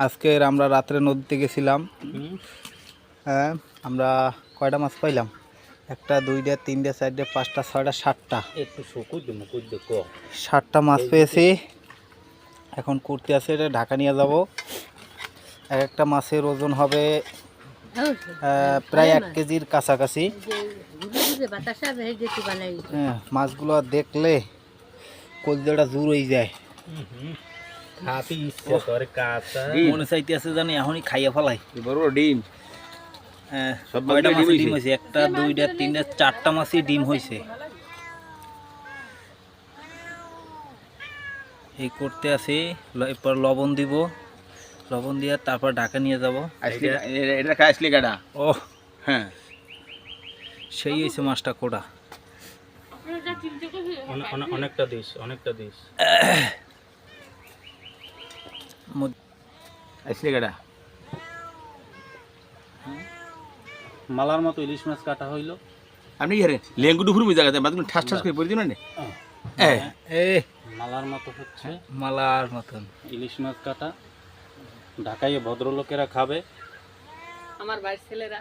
আজকের আমরা রাত্রে নদীতে গেছিলাম। হ্যাঁ, আমরা কয়টা মাছ পাইলাম? একটা, দুইটা, তিনটা, চারটা, পাঁচটা, ছয়টা, সাতটা, একটু শুকুর দেখো 7টা মাছ পেয়েছি। এখন কুর্তি আছে, এটা ঢাকা নিয়ে যাব। এক একটা মাছের ওজন হবে প্রায় 1 কেজির কাছাকাছি। হ্যাঁ, মাছগুলো দেখলে কলজাটা জোর হয়ে যায়। খাতে ইচ্ছা করে কাঁচা মনে চাইতে আছে জানি এখনই খাইয়া ফেলাই। বড় ডিম সব কয়টা ডিম মাছের ডিম হইছে? হয়েছে? একটা, দুইটা, তিনটা, 4টা মাছই ডিম হয়েছে। এই করতে আসি, এরপর লবণ দিব, লবণ দিয়ে তারপর ঢাকা নিয়ে যাব। এটা খাই আসলি কাটা। ও হ্যাঁ, সেই হয়েছে মাছটা কোড়া। অনেকটা দিস আসলি কাটা। মালার মতো ইলিশ মাছ কাটা হইলো। আপনি কি হারেন লেঙ্গুটু ফুরমি জায়গাতে বাদুন ঠাস ঠাস করে পড়ে দিন না। মালার মতো হচ্ছে মালার মতন ইলিশ মাছ কাটা। ঢাকায় ভদ্রলোকেরা খাবে, আমার বাড়ির ছেলেরা